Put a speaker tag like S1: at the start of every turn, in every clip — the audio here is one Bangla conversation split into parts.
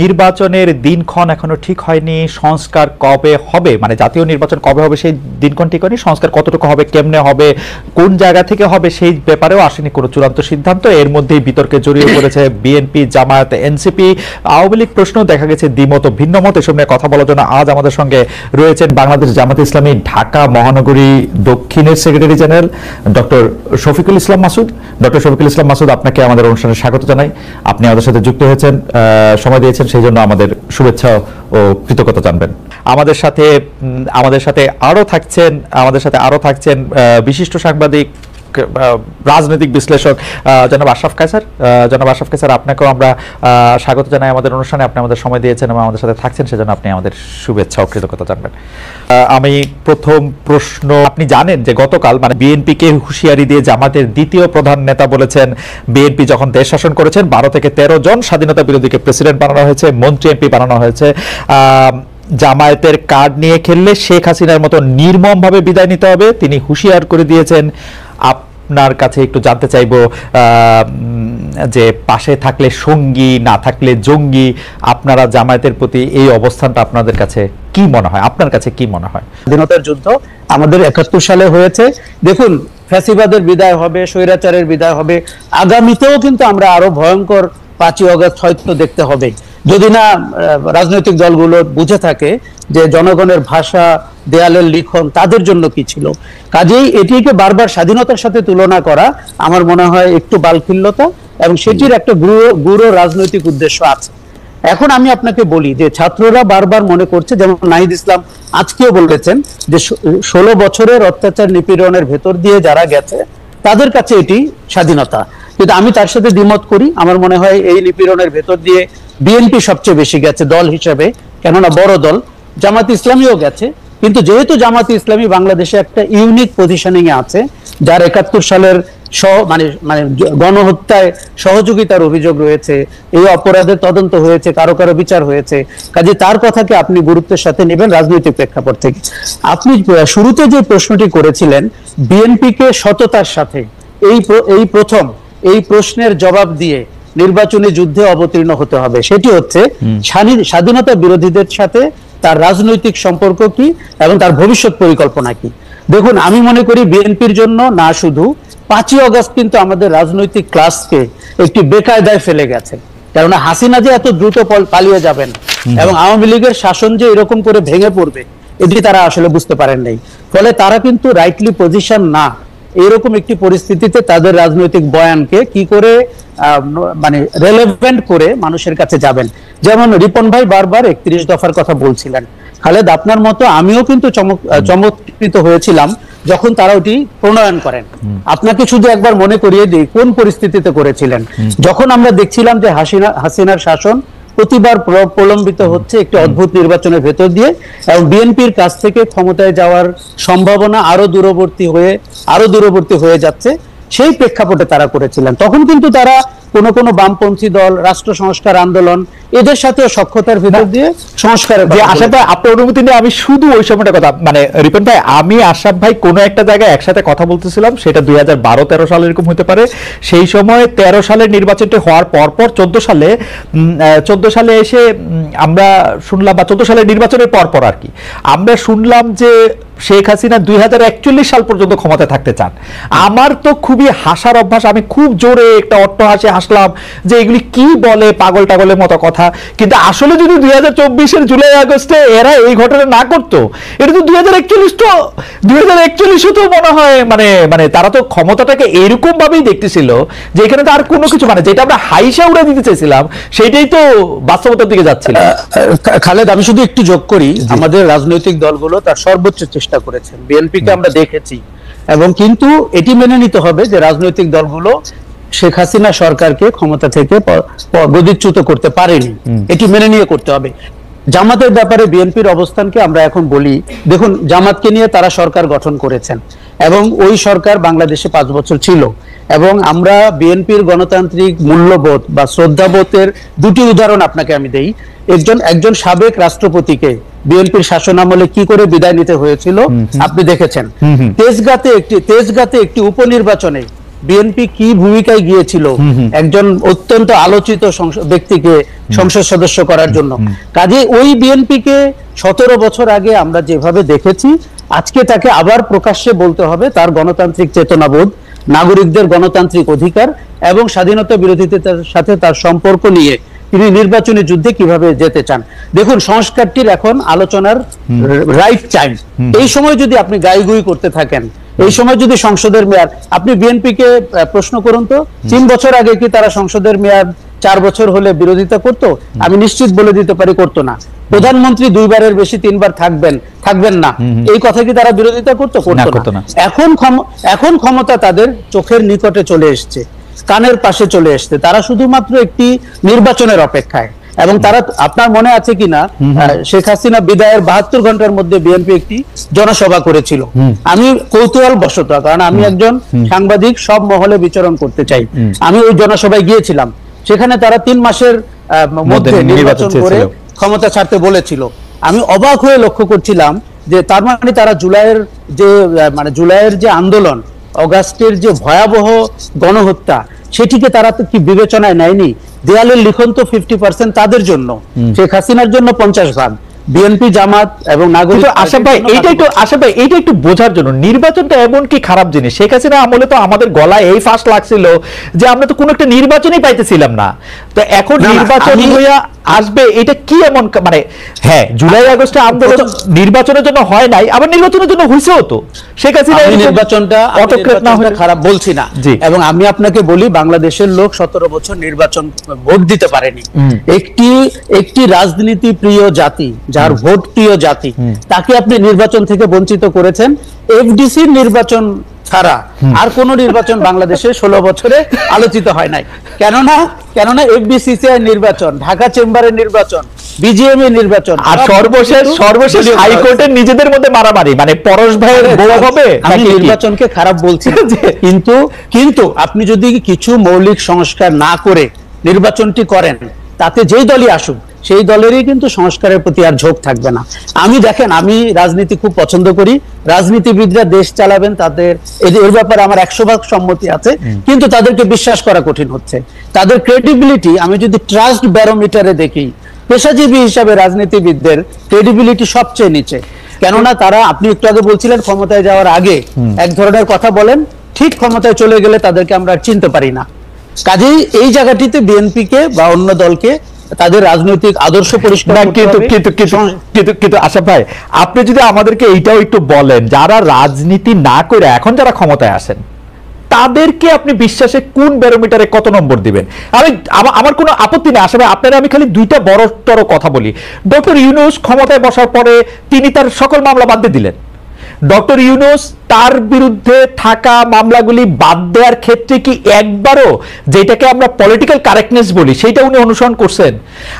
S1: নির্বাচনের দিনক্ষণ এখনো ঠিক হয়নি, সংস্কার কবে হবে, মানে জাতীয় নির্বাচন কবে হবে সেই দিনক্ষণ ঠিক হয়নি, সংস্কার কতটুকু হবে, কেমনে হবে, কোন জায়গা থেকে হবে সেই ব্যাপারেও আসেনি কোনো চূড়ান্ত সিদ্ধান্ত। এর মধ্যেই বিতর্কে জড়িয়ে পড়েছে বিএনপি, জামায়াত, এনসিপি, আওয়ামী লীগ। প্রশ্ন দেখা গেছে দ্বিমত ভিন্নমত। এসব নিয়ে কথা বলার জন্য আজ আমাদের সঙ্গে রয়েছেন বাংলাদেশ জামাত ইসলামী ঢাকা মহানগরী দক্ষিণের secretary general doctor Shafiqul Islam Masud. Doctor Shafiqul Islam Masud, আপনাকে আমাদের অনুষ্ঠানে স্বাগত জানাই। আপনি আমাদের সাথে যুক্ত হয়েছেন, সময় দিয়েছেন, সেই জন্য আমাদের শুভেচ্ছা ও কৃতজ্ঞতা জানবেন। আমাদের সাথে আরো থাকছেন বিশিষ্ট সাংবাদিক, রাজনৈতিক বিশ্লেষক জনাব আশরাফ কায়সার। জনাব আশরাফ কায়সার, আপনাকেও আমরা স্বাগত জানাই আমাদের অনুষ্ঠানে। আপনি আমাদের সময় দিয়েছেন এবং আমাদের সাথে থাকছেন, সেজন্য আপনি আমাদের শুভেচ্ছা ও কৃতজ্ঞতা জানবেন। আমি প্রথম প্রশ্ন, আপনি জানেন যে গতকাল মানে বিএনপিকে হুঁশিয়ারি দিয়ে জামাতের দ্বিতীয় প্রধান নেতা বলেছেন, বিএনপি যখন দেশ শাসন করেছেন 12 থেকে 13 জন স্বাধীনতা বিরোধীকে প্রেসিডেন্ট বানানো হয়েছে, মন্ত্রী এমপি বানানো হয়েছে। জামায়াতের কার্ড নিয়ে খেললে শেখ হাসিনার মতো নির্মমভাবে বিদায় নিতে হবে, তিনি হুঁশিয়ার করে দিয়েছেন। আপনার কাছে একটু জানতে চাইব যে পাশে থাকলে সঙ্গী, না থাকলে জঙ্গি, আপনারা জামায়াতের প্রতি এই অবস্থানটা আপনাদের কাছে কি মনে হয়, আপনার কাছে কি মনে হয়?
S2: স্বাধীনতার যুদ্ধ আমাদের 71 সালে হয়েছে। দেখুন, ফ্যাসিবাদের বিদায় হবে, স্বৈরাচারের বিদায় হবে, আগামীতেও কিন্তু আমরা আরো ভয়ঙ্কর 5ই আগস্ট হয়তো দেখতে হবে, যদি না রাজনৈতিক দলগুলো বুঝে থাকে যে জনগণের ভাষা, দেয়ালের লিখন তাদের জন্য কি ছিল। কাজেই এটিকে বারবার স্বাধীনতার সাথে তুলনা করা আমার মনে হয় একটু বালখিল্যতা, এবং সেটির একটা গুরু রাজনৈতিক উদ্দেশ্য আছে। এখন আমি আপনাকে বলি যে ছাত্ররা বারবার মনে করছে, যেমন নাহিদ ইসলাম আজকেও বলেছেন যে 16 বছরের অত্যাচার নিপীড়নের ভেতর দিয়ে যারা গেছে তাদের কাছে এটি স্বাধীনতা, কিন্তু আমি তার সাথে দ্বিমত করি। আমার মনে হয় এই নিপীড়নের ভেতর দিয়ে বিএনপি সবচেয়ে বেশি গেছে দল হিসেবে, কেননা বড় দল। জামাত ইসলামীও গেছে, কিন্তু যেহেতু জামাত ইসলামী বাংলাদেশে একটা ইউনিক পজিশনিং এ আছে, যার 71 সালের মানে গণহত্যায় সহযোগিতার অভিযোগ রয়েছে, এই অপরাধের তদন্ত হয়েছে, কারো কারো বিচার হয়েছে, কাজে তার কথাকে আপনি গুরুত্বের সাথে নেবেন রাজনৈতিক প্রেক্ষাপট থেকে। আপনি শুরুতে যে প্রশ্নটি করেছিলেন বিএনপিকে সততার সাথে এই প্রথম এই প্রশ্নের জবাব দিয়ে নির্বাচনী যুদ্ধে অবতীর্ণ হতে হবে, সেটি হচ্ছে স্বাধীনতা বিরোধীদের সাথে তার রাজনৈতিক সম্পর্ক কি এবং তার ভবিষ্যৎ পরিকল্পনা কি। দেখুন, আমি মনে করি বিএনপির জন্য না শুধু 5ই আগস্ট কিন্তু আমাদের রাজনৈতিক ক্লাসকে একটি বেকায়দায় ফেলে গেছে, কেননা হাসিনা যে এত দ্রুত পালিয়ে যাবেন এবং আওয়ামী লীগের শাসন যে এরকম করে ভেঙে পড়বে এটি তারা আসলে বুঝতে পারেন নাই। ফলে তারা কিন্তু রাইটলি পজিশন না, এরকম একটি পরিস্থিতিতে তাদের রাজনৈতিক বয়ানকে কি করে মানে রেলেভেন্ট করে মানুষের কাছে যাবেন। যেমন রিপন ভাই বারবার 31 দফার কথা বলছিলেন, খালেদ আপনার মতো আমিও কিন্তু চমৎকৃত হয়েছিলাম যখন তারা ওটি প্রণয়ন করেন। আপনাকে শুধু একবার মনে করিয়ে দিই কোন পরিস্থিতিতে করেছিলেন, যখন আমরা দেখছিলাম যে হাসিনার শাসন প্রতিবার প্রলম্বিত হচ্ছে একটি অদ্ভুত নির্বাচনের ভেতর দিয়ে, এবং বিএনপির কাছ থেকে ক্ষমতায় যাওয়ার সম্ভাবনা আরো দূরবর্তী হয়ে যাচ্ছে, সেই প্রেক্ষাপটে তারা করেছিলেন। তখন কিন্তু তারা কোনো বামপন্থী দল, রাষ্ট্র সংস্কার আন্দোলন এদের সাথে সখ্যতার ভিতর দিয়ে সংস্কারের
S1: যে আশরাফ ভাই আপনার অনুমতি নিয়ে আমি শুধু ওই সময়টা কথা, মানে রিপন ভাই আমি আশরাফ ভাই কোনো একটা জায়গায় একসাথে কথা বলতেছিলাম, সেটা 2012-13 সাল এরকম হতে পারে। সেই সময় 13 সালের নির্বাচনটি হওয়ার পরপর 14 সালে এসে আমরা শুনলাম, বা 14 সালের নির্বাচনের পরপর আর কি আমরা শুনলাম যে শেখ হাসিনা 2041 সাল পর্যন্ত ক্ষমতায় থাকতে চান। আমার তো খুবই হাসার অভ্যাস, আমি খুব জোরে একটা অট্টহাসি হাসলাম যে এগুলি কি বলে, পাগল টাগলের মতো কথা। কিন্তু আসলে যদি 2024-এর জুলাই আগস্টে এরা এই ঘটনা না করতো, এটা তো 2041 তো মনে হয় মানে তারা তো ক্ষমতাটাকে এরকম ভাবেই দেখতেছিল যে এখানে তো আর কোনো কিছু, মানে যেটা আমরা হাইসা উড়ে দিতে চাইছিলাম সেটাই তো বাস্তবতার দিকে যাচ্ছিল।
S2: খালেদ, আমি শুধু একটু যোগ করি, আমাদের রাজনৈতিক দলগুলো তার সর্বোচ্চ চেষ্টা করেছেন, বিএনপিকে আমরা দেখেছি, এবং কিন্তু এটি মেনে নিতে হবে যে রাজনৈতিক দলগুলো শেখ হাসিনা সরকারকে ক্ষমতা থেকে গদিচ্যুত করতে পারেনি, এটি মেনে নিয়ে করতে হবে। জামাতের ব্যাপারে বিএনপির অবস্থানকে আমরা এখন বলি, দেখুন জামাতকে নিয়ে তারা সরকার গঠন করেছেন এবং ওই সরকার বাংলাদেশে 5 বছর ছিল, এবং আমরা বিএনপির গণতান্ত্রিক মূল্যবোধ বা শ্রদ্ধাবোধের দুটি উদাহরণ আপনাকে আমি দেই। একজন সাবেক রাষ্ট্রপতিকে বিএনপির শাসনামলে কি করে বিদায় নিতে হয়েছিল আপনি দেখেছেন। তেজগাঁতে একটি উপনির্বাচনে বিএনপি কি ভূমিকায় গিয়েছিল একজন অত্যন্ত আলোচিত ব্যক্তিকে সংসদ সদস্য করার জন্য। কাজে ওই বিএনপিকে 17 বছর আগে আমরা যেভাবে দেখেছি, আজকে তাকে আবার প্রকাশ্যে বলতে হবে তার গণতান্ত্রিক চেতনাবোধ, নাগরিকদের গণতান্ত্রিক অধিকার এবং স্বাধীনতা বিরোধিতার সাথে তার সম্পর্ক নিয়ে তিনি নির্বাচনী যুদ্ধে কিভাবে যেতে চান। দেখুন, সংস্কারটির এখন আলোচনার রাইট টাইম। এই সময় যদি আপনি গাইগুই করতে থাকেন, এই সময় যদি সংসদের মেয়াদ, আপনি বিএনপিকে প্রশ্ন করুন তো 3 বছর আগে কি তারা সংসদের মেয়াদ 4 বছর হলে বিরোধিতা করত? আমি নিশ্চিত বলে দিতে পারি করতো না। প্রধানমন্ত্রী 2 বারের বেশি 3 বার থাকবেন না, এই কথা কি তারা বিরোধিতা করতো? করতো না। এখন ক্ষমতা তাদের চোখের নিকটে চলে এসছে, কানের পাশে চলে এসছে। তারা শুধুমাত্র একটি নির্বাচনের অপেক্ষায়। এবং তারা, আপনার মনে আছে কিনা, শেখ হাসিনা বিদায়ের 72 ঘন্টার মধ্যে বিএনপি একটি জনসভা করেছিল। আমি কৌতূহল বশত, কারণ আমি একজন সাংবাদিক, সব মহলে বিচরণ করতে চাই, আমি ওই জনসভায় গিয়েছিলাম। সেখানে তারা 3 মাসের মধ্যে নির্বাচন করে ক্ষমতা ছাড়তে বলেছিল। আমি অবাক হয়ে লক্ষ্য করছিলাম যে তার মানে তারা জুলাইয়ের যে আন্দোলন, অগাস্টের যে ভয়াবহ গণহত্যা, সেটিকে তারা তো কি বিবেচনায় নেয়নি? দেয়ালের লিখন তো 50% তাদের জন্য, শেখ হাসিনার জন্য 50%। বিএনপি, জামাত এবং নাগরিক।
S1: আশা ভাই এইটা একটু বোঝার জন্য, নির্বাচনটা এমন কি খারাপ জিনিস? শেখ হাসিনা আমলে তো আমাদের গলায় এই ফাঁস লাগছিল যে আমরা তো কোনো একটা নির্বাচনই পাইতেছিলাম না। তো এখন নির্বাচন হইয়া আসবে, এটা কি এমন? মানে হ্যাঁ, জুলাই আগস্টে আন্দোলন নির্বাচনের জন্য হয় নাই, আবার নির্বাচনের জন্য হইছেও তো। শেখ হাসিনা
S2: নির্বাচনটা খারাপ বলছি না, এবং আমি আপনাকে বলি, বাংলাদেশের লোক 17 বছর নির্বাচন ভোট দিতে পারেনি। একটি রাজনীতি প্রিয় জাতি, যার ভোট প্রিয় জাতি, তাকে আপনি নির্বাচন থেকে বঞ্চিত করেছেন। এফডিসি নির্বাচন ছাড়া আর কোন নির্বাচন বাংলাদেশে 16 বছরে আলোচিত হয় নাই। কেননা এফবিসিসিআই নির্বাচন, ঢাকা চেম্বারের নির্বাচন, বিজিএমএ নির্বাচন,
S1: আর সর্বশেষ হাইকোর্টের নিজেদের মধ্যে মারামারি, মানে পরশ ভাইয়ের বউ হবে।
S2: আমি নির্বাচনকে খারাপ বলছি কিন্তু আপনি যদি কিছু মৌলিক সংস্কার না করে নির্বাচনটি করেন, তাতে যেই দলই আসুক সেই দলেরই কিন্তু সংস্কারের প্রতি আর ঝোঁক থাকবে না। দেখেন, আমি রাজনীতি খুব পছন্দ করি, রাজনীতিবিদরা দেশ চালাবেন, তাদের এর ব্যাপারে আমার 100% সম্মতি আছে, কিন্তু তাদেরকে বিশ্বাস করা কঠিন হচ্ছে। তাদের ক্রেডিবিলিটি, আমি যদি ট্রাস্ট ব্যারোমিটারে দেখি, পেশাজীবী হিসাবে রাজনীতিবিদদের ক্রেডিবিলিটি সবচেয়ে নিচে। কেননা তারা, আপনি একটু আগে বলছিলেন ক্ষমতায় যাওয়ার আগে এক ধরনের কথা বলেন, ঠিক ক্ষমতায় চলে গেলে তাদেরকে আমরা চিনতে পারি না। কাজেই এই জায়গাটিতে বিএনপিকে বা অন্য দলকে তাদের রাজনৈতিক আদর্শ পরিষ্কার করতে হবে।
S1: কিন্তু আশা ভাই, আপনি যদি আমাদেরকে এইটাও একটু বলেন, যারা রাজনীতি না করে এখন যারা ক্ষমতায় আসেন, তাদেরকে আপনি বিশ্বাসে কোন ব্যারোমিটারে কত নম্বর দিবেন? আমার কোনো আপত্তি নেই। আসলে আপনারা, আমি খালি 2টা বড় কথা বলি। ডক্টর ইউনূস ক্ষমতায় বসার পরে তিনি তার সকল মামলা বাদ দিয়ে দিলেন। ডক্টর ইউনূস তার বিরুদ্ধে থাকা মামলাগুলি বাদ দেওয়ার ক্ষেত্রে কি একবারও, যেটাকে আমরা পলিটিক্যাল কারেক্টনেস বলি, সেইটা উনি অনুসরণ করছেন?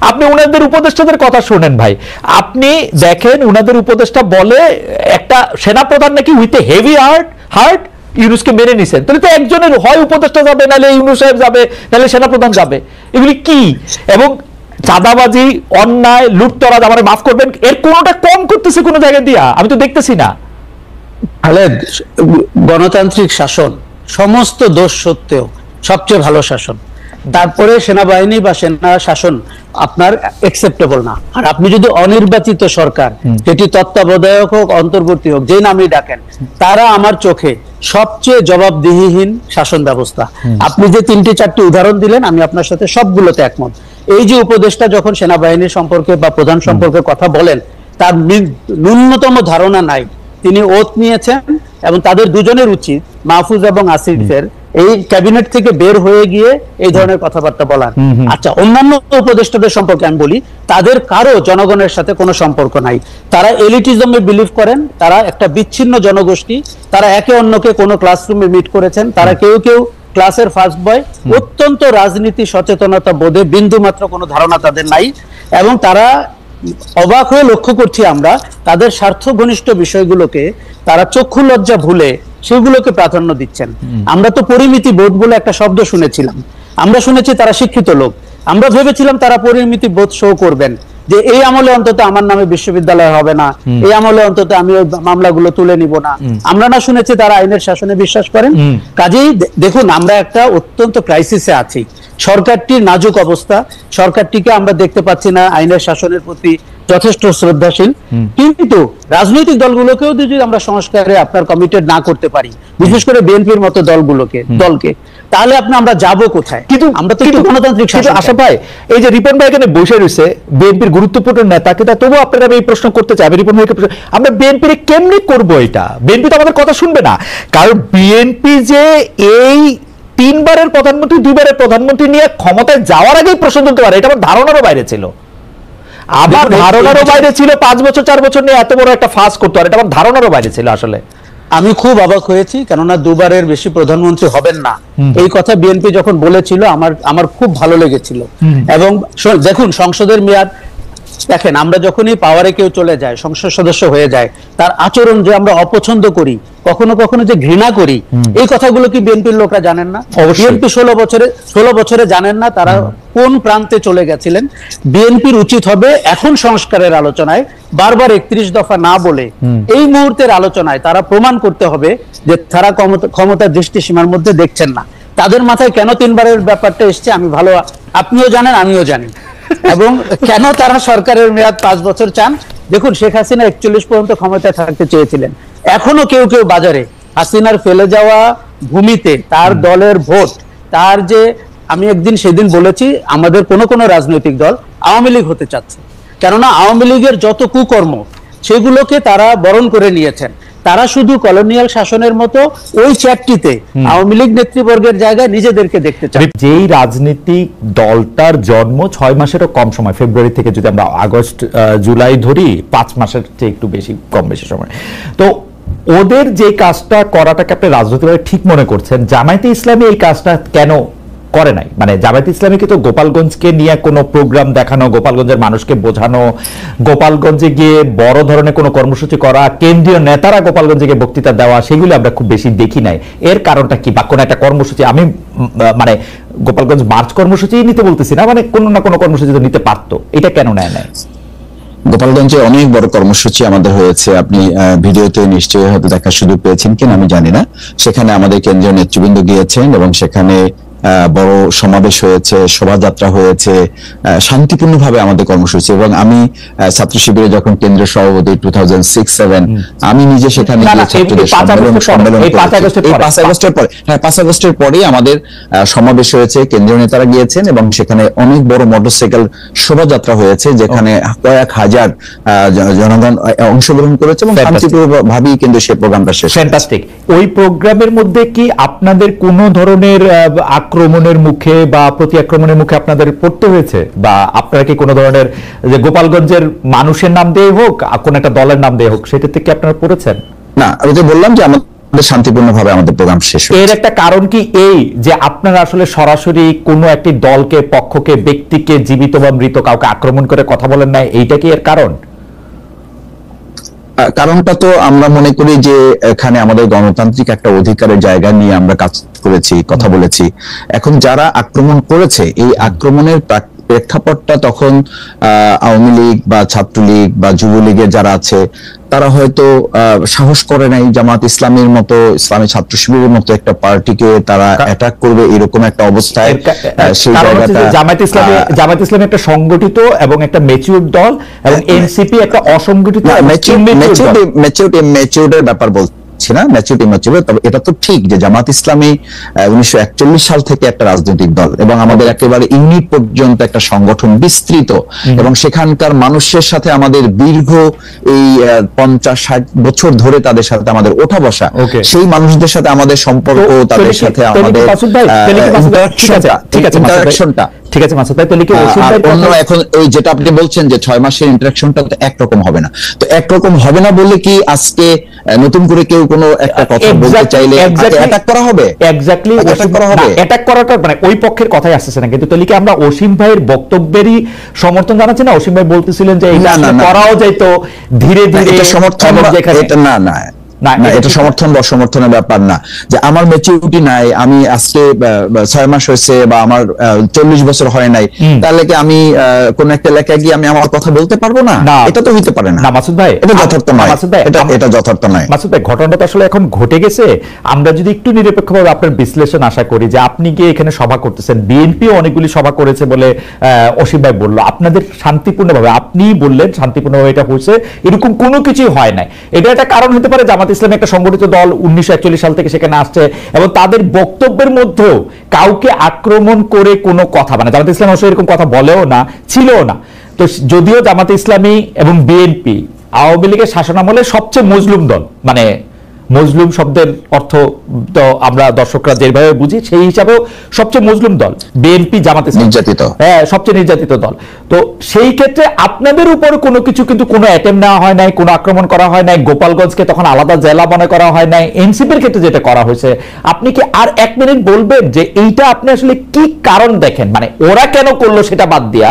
S1: আপনি উনাদের উপদেষ্টাদের কথা শোনেন ভাই, আপনি দেখেন উনাদের উপদেষ্টা বলে একটা সেনাপ্রধান নাকি উইথ এ হেভি হার্ট ইউনূসকে মেনে নিছেন। তাহলে তো একজনের হয় উপদেষ্টা যাবে, নাহলে ইউনূস সাহেব যাবে, নাহলে সেনাপ্রধান যাবে। এগুলি কি? এবং চাঁদাবাজি, অন্যায়, লুটতরাজ, আমার মাফ করবেন, এর কোনোটা কম করতেছে কোনো জায়গায় দিয়া? আমি তো দেখতেছি না।
S2: গণতান্ত্রিক শাসন সমস্ত দোষ সত্ত্বেও সবচেয়ে ভালো শাসন। তারপরে সেনাবাহিনী বা সেনা শাসন আপনার অ্যাকসেপ্টেবল না। আর আপনি যদি অনির্বাচিত সরকার, যেটি তত্ত্বাবধায়ক হোক, অন্তর্বর্তী হোক, যেই নামই ডাকেন, তারা আমার চোখে সবচেয়ে জবাবদিহিহীন শাসন ব্যবস্থা। আপনি যে 3-4টি উদাহরণ দিলেন, আমি আপনার সাথে সবগুলোতে একমত। এই যে উপদেষ্টা যখন সেনাবাহিনীর সম্পর্কে বা প্রধান সম্পর্কে কথা বলেন, তার ন্যূনতম ধারণা নাই। তিনি ওথ নিয়েছেন এবং তাদের দুজনের উচিত, মাহফুজ এবং আসিফের, এই ক্যাবিনেট থেকে বের হয়ে গিয়ে এই ধরনের কথাবার্তা বলার। আচ্ছা, অন্যান্য উপদেষ্টাদের সম্পর্কে আমি বলি, তাদের কারো জনগণের সাথে কোনো সম্পর্ক নাই। তারা এলিটিজমে বিলিভ করেন, তারা একটা বিচ্ছিন্ন জনগোষ্ঠী। তারা একে অন্যকে কোনো ক্লাসরুমে মিট করেছেন, তারা কেউ ক্লাসের ফার্স্ট বয়। অত্যন্ত রাজনীতি সচেতনতা বোধে বিন্দু মাত্র কোনো ধারণা তাদের নাই, এবং তারা, অবাক হয়ে লক্ষ্য করছি আমরা, তাদের স্বার্থ ঘনিষ্ঠ বিষয়গুলোকে তারা চক্ষু লজ্জা ভুলে সেগুলোকে প্রাধান্য দিচ্ছেন। আমরা তো পরিমিতি বোধ বলে একটা শব্দ শুনেছিলাম, আমরা শুনেছি তারা শিক্ষিত লোক, আমরা ভেবেছিলাম তারা পরিমিতি বোধ শো করবেন। যে এই আমলে অন্তত আমার নামে বিশ্ববিদ্যালয় হবে না, এই আমলে অন্তত আমি ওই মামলাগুলো তুলে নিব না। আমরা না শুনেছি তারা আইনের শাসনে বিশ্বাস করেন। কাজেই দেখুন, আমরা একটা অত্যন্ত ক্রাইসিসে আছি। সরকারটির নাজুক অবস্থা, সরকারটিকে আমরা দেখতে পাচ্ছি না আইনের শাসনের প্রতি যথেষ্ট শ্রদ্ধাশীল। কিন্তু রাজনৈতিক দলগুলোকেও যদি আমরা সংস্কারে আপনার কমিটেড না করতে পারি, বিশেষ করে বিএনপির মতো দলকে, তাহলে আমরা যাব কোথায়?
S1: কিন্তু
S2: আমরা তো একটু গণতান্ত্রিক শাসন।
S1: আশা ভাই, এই যে রিপন ভাই এখানে বসে রয়েছে, বিএনপির গুরুত্বপূর্ণ নেতা, কিন্তু তবু আপনারা এই প্রশ্ন করতে চাই, রিপন ভাইকে আমরা বিএনপির কেমনি করবো এটা? বিএনপি তো আমাদের কথা শুনবে না, কারণ বিএনপি যে এই 3 বারের প্রধানমন্ত্রী 2 বারের প্রধানমন্ত্রী নিয়ে ক্ষমতায় যাওয়ার আগেই প্রশ্ন তুলতে পারে, এটা আমার ধারণারও বাইরে ছিল। আবার ধারণারও বাইরে ছিল 5 বছর 4 বছর নিয়ে এত বড় একটা ফাঁস করতে পারে, এটা আমার ধারণারও বাইরে ছিল। আসলে
S2: আমি খুব অবাক হয়েছি, কেননা 2 বারের বেশি প্রধানমন্ত্রী হবেন না, এই কথা বিএনপি যখন বলেছিল আমার খুব ভালো লেগেছিল। এবং দেখুন, সংসদের মেয়াদ দেখেন, আমরা যখনই পাওয়ারে কেউ চলে যায়, সংসদ সদস্য হয়ে যায়, তার আচরণ যে আমরা অপছন্দ করি, কখনো কখনো যে ঘৃণা করি, এই কথাগুলো কি বিএনপির লোকরা জানেন না? বিএনপি 16 বছরে জানেন না তারা কোন প্রান্তে চলে গেছিলেন? বিএনপির উচিত হবে এখন সংস্কারের আলোচনায় বারবার 31 দফা না বলে এই মুহূর্তের আলোচনায় তারা প্রমাণ করতে হবে যে তারা ক্ষমতার দৃষ্টিসীমার মধ্যে দেখছেন না। তাদের মাথায় কেন 3 বারের ব্যাপারটা এসছে আমি ভালো, আপনিও জানেন, আমিও জানি। এবং কেন তারা সরকারের মেয়াদ 5 বছর চান? দেখুন, শেখ হাসিনা 41 পর্যন্ত ক্ষমতায় থাকতে চেয়েছিলেন। এখনো কেউ কেউ বাজারে হাসিনার ফেলে যাওয়া ভূমিতে তার দলের ভোট, তার যে, আমি একদিন সেদিন বলেছি, আমাদের কোনো রাজনৈতিক দল আওয়ামী লীগ হতে চাচ্ছে, কেননা আওয়ামী লীগের যত কুকর্ম সেগুলোকে তারা বরণ করে নিয়েছেন। তারা শুধু কলোনিয়াল শাসনের মতো ওই চ্যাটটিতে আওয়ামী লীগ নেতৃবর্গের জায়গায় নিজেদেরকে দেখতে চায়।
S1: যেই রাজনীতিক দলটার জন্ম 6 মাসেরও কম সময়, ফেব্রুয়ারি থেকে যদি আমরা আগস্ট জুলাই ধরি, 5 মাসের চেয়ে একটু বেশি, কম বেশি সময়, তো ওদের যে কাজটা করাটাকে আপনি রাজনৈতিকভাবে ঠিক মনে করছেন, জামায়াতে ইসলামী এই কাজটা কেন করে নাই? মানে জামায়াতে ইসলামীকে তো গোপালগঞ্জকে নিয়ে কোনো প্রোগ্রাম দেখানো, গোপালগঞ্জের মানুষকে বোঝানো, গোপালগঞ্জে গিয়ে বড় ধরনের কোনো কর্মসূচি করা, কেন্দ্রীয় নেতারা গোপালগঞ্জে গিয়ে বক্তৃতা দেওয়া, সেগুলো আমরা খুব বেশি দেখি নাই। এর কারণটা কি? বা কোনো একটা কর্মসূচি, আমি মানে গোপালগঞ্জ মার্চ কর্মসূচি নিতে বলতেছি না, মানে কোনো না কোনো কর্মসূচি তো নিতে পারতো, এটা কেন নেয় নাই?
S3: গোপালগঞ্জে অনেক বড় কর্মসূচি আমাদের হয়েছে, আপনি ভিডিওতে নিশ্চয়ই হয়তো দেখার সুযোগ পেয়েছেন কিনা আমি জানি না। সেখানে আমাদের কেন্দ্রীয় নেতৃবৃন্দ গিয়েছেন এবং সেখানে বড় সমাবেশ হয়েছে, শোভাযাত্রা হয়েছে, শান্তিপূর্ণভাবে আমাদের কর্মসূচি। এবং আমি ছাত্র শিবিরে যখন কেন্দ্রীয় সভাপতি 2006-07 আমি নিজে সেখানে গিয়ে ছাত্রদের সম্মেলন 5 আগস্টের পরে, হ্যাঁ 5 আগস্টের পরেই আমাদের সমাবেশ হয়েছে, কেন্দ্রীয় নেতারা গিয়েছেন এবং সেখানে অনেক বড় মোটরসাইকেল শোভাযাত্রা হয়েছে, যেখানে কয়েক হাজার জনগণ অংশগ্রহণ করেছে এবং শান্তিপূর্ণভাবেই কিন্তু সেই প্রোগ্রামটা শেষ।
S1: ফ্যান্টাস্টিক। ওই প্রোগ্রামের মধ্যে কি আপনাদের কোনো ধরনের আক্রমণের মুখে বা প্রতি আক্রমণের মুখে আপনাদের পড়তে হয়েছে? বা আপনারা কি কোনো ধরনের, যে গোপালগঞ্জের মানুষের নাম দিয়ে হোক, কোন একটা দলের নাম দিয়ে হোক, সেটাতে কি আপনারা পড়েছেন?
S3: না, আমি তো বললাম যে আমাদের শান্তিপূর্ণভাবে আমাদের প্রোগ্রাম শেষ।
S1: এর একটা কারণ কি এই যে আপনারা আসলে সরাসরি কোনো একটি দলকে, পক্ষকে, ব্যক্তিকে, জীবিত বা মৃত কাউকে আক্রমণ করে কথা বলেন না, এইটা কি এর কারণ?
S3: কারণটা তো আমরা মনে করি যে এখানে আমাদের গণতান্ত্রিক একটা অধিকারের জায়গা নিয়ে আমরা কাজ করেছি, কথা বলেছি। এখন যারা আক্রমণ করেছে, এই আক্রমণের প্রেক্ষাপটটা তখন আওয়ামী লীগ বা ছাত্রলীগ বা যুবলীগের যারা আছে তারা হয়তো সাহস করে নাই জামাত ইসলামের মতো, ইসলামী ছাত্র শিবিরের মতো একটা পার্টিকে তারা অ্যাটাক করবে এরকম একটা অবস্থায়। সেই জায়গাটা
S1: জামাত ইসলামী একটা সংগঠিত এবং একটা ম্যাচিউরড দল, এবং এনসিপি একটা অসংগঠিত।
S3: ম্যাচিউরডের ব্যাপার বলছি না, ম্যাচিউরিটি, তবে এটা তো ঠিক যে জামাত ইসলামী 1941 সাল থেকে একটা রাজনৈতিক দল এবং আমাদের একেবারে ইউনিট পর্যন্ত একটা সংগঠন বিস্তৃত, এবং সেখানকার মানুষের সাথে আমাদের দীর্ঘ এই 50-60 বছর ধরে তাদের সাথে আমাদের ওঠা বসা, সেই মানুষদের সাথে আমাদের সম্পর্ক, তাদের সাথে আমাদের ইন্টারাকশনটা
S1: ঠিক আছে মাসুদ ভাই, তাহলে কি
S3: অন্য এখন ওই যেটা আপনি বলছেন যে 6 মাসের ইন্টারাকশনটা তো একরকম হবে না, তো একরকম হবে না বলে কি আজকে নতুন করে কেউ কোনো একটা কথা বলতে চাইলে অ্যাটাক করা হবে?
S1: এক্স্যাক্টলি, অ্যাটাক করাটা মানে ওই পক্ষের কথাই আসছে না, কিন্তু তাহলে কি আমরা অসীম ভাইয়ের বক্তব্যেরই সমর্থন জানাচ্ছি না? অসীম ভাই বলতেছিলেন যে এটা করাও যাইতো ধীরে ধীরে,
S3: এটা সমর্থন, এটা না,
S1: না,
S3: না, এটা সমর্থন বা অসমর্থনের ব্যাপার না যে আমার ম্যাচুরিটি নাই, আমি আজকে 6 মাস হয়েছে বা আমার 40 বছর হয় নাই, তাহলে কি আমি কোন একটা এলাকায় গিয়ে আমি আমার কথা বলতে পারবো না? এটা তো হইতে পারে না।
S1: না মাসুদ ভাই,
S3: এটা যথার্থ নয়। এটা যথার্থ নয়
S1: মাসুদ ভাই, ঘটনাটা তো আসলে এখন ঘটে গেছে। আমরা যদি একটু নিরপেক্ষভাবে আপনার বিশ্লেষণ আশা করি, যে আপনি গিয়ে এখানে সভা করতেছেন, বিএনপি অনেকগুলি সভা করেছে বলে অসীম ভাই বললো, আপনাদের শান্তিপূর্ণভাবে, আপনি বললেন শান্তিপূর্ণভাবে এটা হয়েছে, এরকম কোনো কিছুই হয় নাই। এটা একটা কারণ হতে পারে জামাত ইসলামী একটা সংগঠিত দল 1941 সাল থেকে সেখানে আসছে, এবং তাদের বক্তব্যের মধ্যেও কাউকে আক্রমণ করে কোনো কথা, মানে জামাত ইসলামী অবশ্য এরকম কথা বলেও না, ছিলও না। তো যদিও জামাত ইসলামী এবং বিএনপি আওয়ামী লীগের শাসনামলে সবচেয়ে মজলুম দল, মানে মজলুম শব্দের অর্থ তো আমরা দর্শকরা যেভাবে বুঝি সেই হিসাবেও সবচেয়ে মজলুম দল বিএনপি, জামাত ইসলামী
S3: নির্যাতিত,
S1: হ্যাঁ সবচেয়ে নির্যাতিত দল। তো সেই ক্ষেত্রে আপনাদের উপর কোনো কিছু কিন্তু কোনো অ্যাটেম্প নেওয়া হয় নাই, কোনো আক্রমণ করা হয় নাই, গোপালগঞ্জকে তখন আলাদা জেলা মনে করা হয় নাই। এনসিপির ক্ষেত্রে যেটা করা হয়েছে, আপনি কি আর 1 মিনিট বলবেন যে এইটা আপনি আসলে কি কারণ দেখেন, মানে ওরা কেন করলো সেটা বাদ দিয়া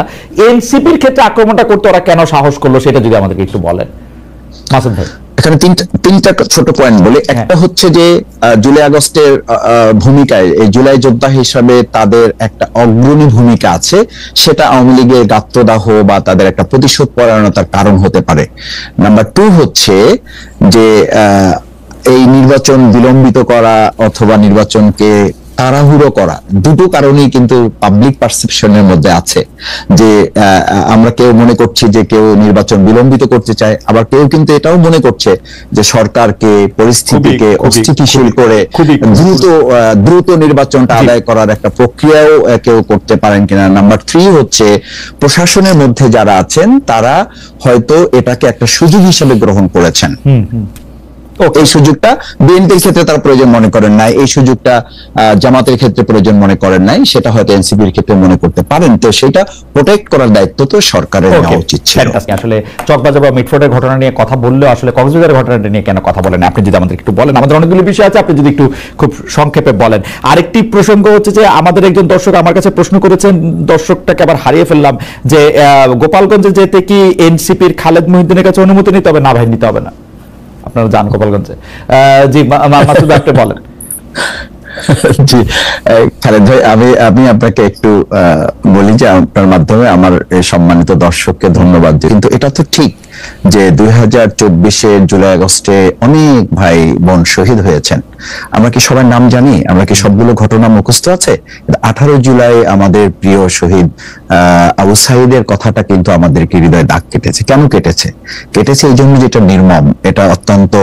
S1: এনসিপির ক্ষেত্রে আক্রমণটা করতে ওরা কেন সাহস করলো, সেটা যদি আমাদেরকে একটু বলেন মাসুদ ভাই।
S3: এখানে তিনটা ছোট পয়েন্ট বলি। একটা হচ্ছে যে জুলাই আগস্টের ভূমিকায়, এই জুলাই যোদ্ধা হিসাবে তাদের একটা অগ্রণী ভূমিকা আছে, সেটা আওয়ামী লীগের গাত্রদাহ বা তাদের একটা প্রতিশোধ পরায়ণতার কারণ হতে পারে। নাম্বার 2 হচ্ছে যে এই নির্বাচন বিলম্বিত করা অথবা নির্বাচনকে তাড়াহুড়ো করা, দুটো কারণেই কিন্তু পাবলিক পারসেপশনের মধ্যে আছে। যে আমরা কেউ মনে করছি যে কেউ নির্বাচন বিলম্বিত করতে চায়, আবার কেউ কিন্তু এটাও মনে করছে যে সরকারকে, পরিস্থিতিকে অস্থিতিশীল করে দ্রুত নির্বাচনটা আদায় করার একটা প্রক্রিয়াও কেউ করতে পারেন কিনা। নাম্বার 3 হচ্ছে প্রশাসনের মধ্যে যারা আছেন তারা হয়তো এটাকে একটা সুযোগ হিসেবে গ্রহণ করেছেন। এই সুযোগটা বিএনপির ক্ষেত্রে তারা প্রয়োজন মনে করেন নাই, এই সুযোগটা জামাতের ক্ষেত্রে প্রয়োজন মনে করেন নাই, সেটা হয়তো এনসিপির ক্ষেত্রে মনে করতে পারেন। তো সেটা প্রোটেক্ট করার দায়িত্ব তো সরকারের নেওয়া উচিত ছিল।
S1: আসলে চকবাজার বা মিটফোর্ডের ঘটনা নিয়ে কথা বললেও আসলে কক্সবাজারের ঘটনাটা নিয়ে কেন কথা বলেন, আপনি যদি আমাদের একটু বলেন। আমাদের অনেকগুলো বিষয় আছে, আপনি যদি একটু খুব সংক্ষেপে বলেন। আরেকটি প্রসঙ্গ হচ্ছে যে আমাদের একজন দর্শক আমার কাছে প্রশ্ন করেছেন, দর্শকটাকে আবার হারিয়ে ফেললাম, যে গোপালগঞ্জে যেতে কি এনসিপির খালেদ মহিউদ্দিনের কাছে অনুমতি নিতে হবে? না ভাই, নিতে হবে না, আপনারা যান গোপালগঞ্জে। জি মাসুদ আপনি বলেন।
S3: জি খালেদ ভাই, আমি আপনাকে একটু বলি যে আপনার মাধ্যমে আমার সম্মানিত দর্শককে ধন্যবাদ। কিন্তু এটা তো ঠিক যে 2024-এর জুলাই আগস্টে অনেক ভাই বোন শহীদ হয়েছেন। আমরা কি সবার নাম জানি? আমরা কি সবগুলো ঘটনা মুখস্থ আছে? 18 জুলাই আমাদের প্রিয় শহীদ আবু সাঈদের কথাটা কিন্তু আমাদেরকে হৃদয়ে দাগ কেটেছে। কেন কেটেছে? এই জন্য যেটা নির্মম, এটা অত্যন্ত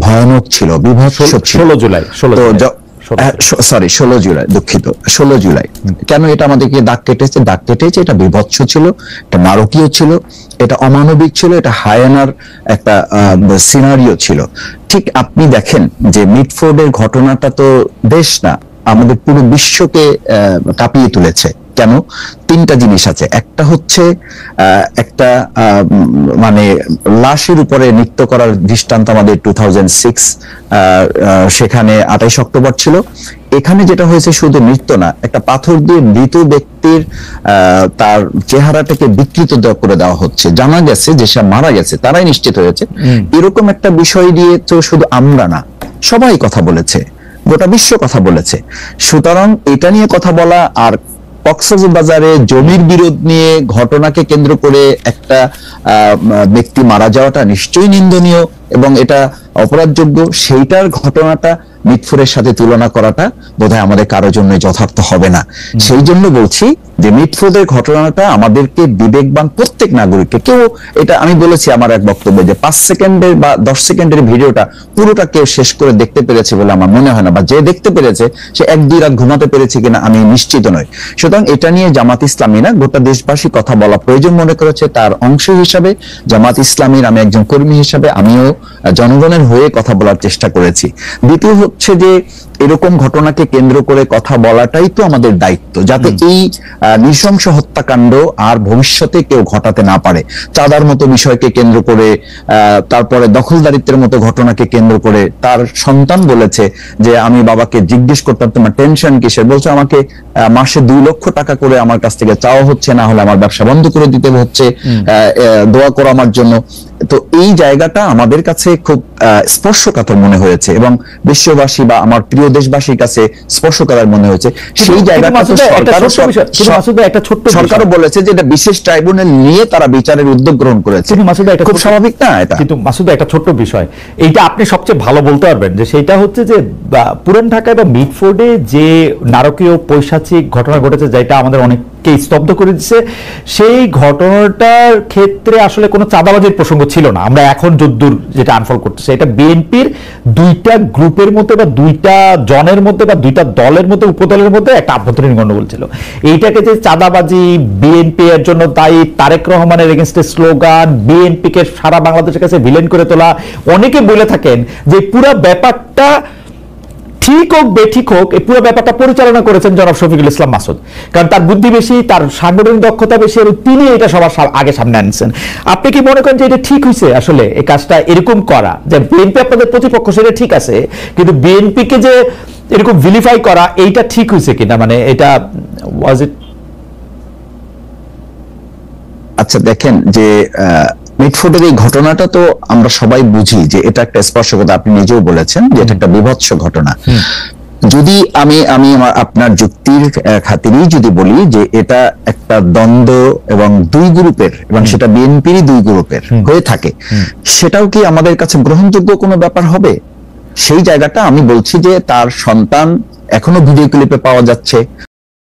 S3: ভয়ানক ছিল, বিভৎস ছিল। 16 জুলাই, দুঃখিত, 16 জুলাই। কেন এটা আমাদেরকে দাগ কেটেছে? এটা বিভৎস ছিল, এটা নারকীয় ছিল, এটা অমানবিক ছিল, এটা হায়ানার একটা সিনারিও ছিল। ঠিক আপনি দেখেন যে মিটফোর্ডের ঘটনাটা তো দেশ না, আমাদের পুরো বিশ্বকে কাঁপিয়ে তুলেছে। কেন? 3টা জিনিস আছে। একটা হচ্ছে একটা মানে লাশের উপরে নৃত্য করার দৃষ্টান্ত আমাদের 2006 সেখানে 28 অক্টোবর ছিল। এখানে যেটা হয়েছে শুধু নৃত্য না, একটা পাথর দিয়ে মৃত ব্যক্তির তার চেহারাটাকে বিকৃত করে দেওয়া হচ্ছে। জানা গেছে যে সে মারা গেছে, তারাই নিশ্চিত হয়েছে। এরকম একটা বিষয় দিয়ে তো শুধু আমরা না, সবাই কথা বলেছে, গোটা বিশ্ব কথা বলেছে। সুতরাং এটা নিয়ে কথা বলা আর কক্সবাজারে জমির বিরোধ নিয়ে ঘটনাকে কেন্দ্র করে একটা ব্যক্তি মারা যাওয়াটা নিশ্চয়ই নিন্দনীয় এবং এটা অপরাধযোগ্য। সেইটার ঘটনাটা মিটফোর্ডের সাথে তুলনা করাটা বোধহয় আমাদের কারোর জন্য যথার্থ হবে না। সেই জন্য বলছি যে মিটফোর্ডের ঘটনাটা আমাদেরকে বিবেকবান প্রত্যেক নাগরিককে, কেউ এটা আমি বলেছি আমার এক বক্তব্যে যে 5 সেকেন্ডের বা 10 সেকেন্ডের ভিডিওটা পুরোটা কেউ শেষ করে দেখতে পেরেছে বলে আমার মনে হয় না, বা যে দেখতে পেরেছে সে 1-2 রাত ঘুমাতে পেরেছে কিনা আমি নিশ্চিত নই। সুতরাং এটা নিয়ে জামাত ইসলামী না, গোটা দেশবাসী কথা বলা প্রয়োজন মনে করেছে। তার অংশ হিসাবে জামাত ইসলামীর আমি একজন কর্মী হিসাবে আমিও জনগণের হয়ে কথা বলার চেষ্টা করেছি। দ্বিতীয় হচ্ছে যে এরকম ঘটনাকে কেন্দ্র করে কথা বলাটাই তো আমাদের দায়িত্ব, যাতে এই নৃশংস হত্যাকাণ্ড আর ভবিষ্যতে কেউ ঘটাতে না পারে। চাঁদার মতো বিষয়কে কেন্দ্র করে, তারপরে দখলদারিত্বের মতো ঘটনাকে কেন্দ্র করে তার সন্তান বলেছে যে আমি বাবাকে জিজ্ঞেস করতাম তোমার টেনশন কিসের, বলছে আমাকে মাসে 2 লক্ষ টাকা করে আমার কাছ থেকে চাওয়া হচ্ছে, না হলে আমার ব্যবসা বন্ধ করে দিতে হচ্ছে, দোয়া করো আমার জন্য। তো এই জায়গাটা আমাদের কাছে খুব স্পর্শকাতর মনে হয়েছে এবং বিশ্ববাসী বা আমার প্রিয় দেশবাসীর কাছে স্পর্শকাতর মনে হয়েছে। সেই জায়গাটা সরকারও বলেছে যে এটা বিশেষ ট্রাইব্যুনাল নিয়ে তারা বিচারের উদ্যোগ গ্রহণ করেছে, খুব স্বাভাবিক না এটা?
S1: কিন্তু মাসুদ একটা ছোট্ট বিষয়, এইটা আপনি সবচেয়ে ভালো বলতে পারবেন, যে সেটা হচ্ছে যে পুরান ঢাকায় বা মিডফোর্ডে যে নারকীয় পৈশাচিক ঘটনা ঘটেছে, যেটা আমাদের অনেককে স্তব্ধ করে দিচ্ছে, সেই ঘটনাটার ক্ষেত্রে আসলে কোনো চাঁদাবাজির প্রসঙ্গ ছিল না। আমরা এখন যদ্দূর যেটা আনফল করতেছে, এটা বিএনপির 2টা গ্রুপের মধ্যে বা 2টা জনের মধ্যে বা 2টা দলের মধ্যে, উপদলের মধ্যে একটা আভ্যন্তরীণ গন্ডগোল ছিল। এইটাকে যে চাঁদাবাজি, বিএনপি এর জন্য দায়ী, তারেক রহমানের এগেইনস্টে স্লোগান, বিএনপিকে সারা বাংলাদেশের কাছে ভিলেন করে তোলা, অনেকে বলে থাকেন যে পুরো ব্যাপারটা ঠিক হোক বেঠিক হোক, এই পুরো ব্যাপারটা পরিচালনা করেছেন জনাব শফিকুল ইসলাম মাসুদ, কারণ তার বুদ্ধি বেশি, তার সাংগঠনিক দক্ষতা বেশি এবং তিনি এটা সবার আগে সামনে আনছেন। আপনি কি মনে করেন যে এটা ঠিক হয়েছে আসলে এই কাজটা এরকম করা, যে বিএনপি আপনাদের প্রতিপক্ষ সেটা ঠিক আছে, কিন্তু বিএনপিকে যে এরকম ভিলিফাই করা, এইটা ঠিক হয়েছে কিনা, মানে এটা ওয়াজ ইট?
S3: আচ্ছা দেখেন যে মিডফোর্ডের এই ঘটনাটা তো আমরা সবাই বুঝি যে এটা একটা স্পর্শকতা, আপনি নিজেও বলেছেন যে এটা একটা বিভৎস ঘটনা। যদি আমি আপনার যুক্তির খাতিরেই যদি বলি যে এটা একটা দ্বন্দ্ব এবং 2 গ্রুপের, এবং সেটা বিএনপিরই 2 গ্রুপের হয়ে থাকে, সেটাও কি আমাদের কাছে গ্রহণযোগ্য কোনো ব্যাপার হবে? সেই জায়গাটা আমি বলছি যে তার সন্তান এখনো ভিডিও ক্লিপে পাওয়া যাচ্ছে,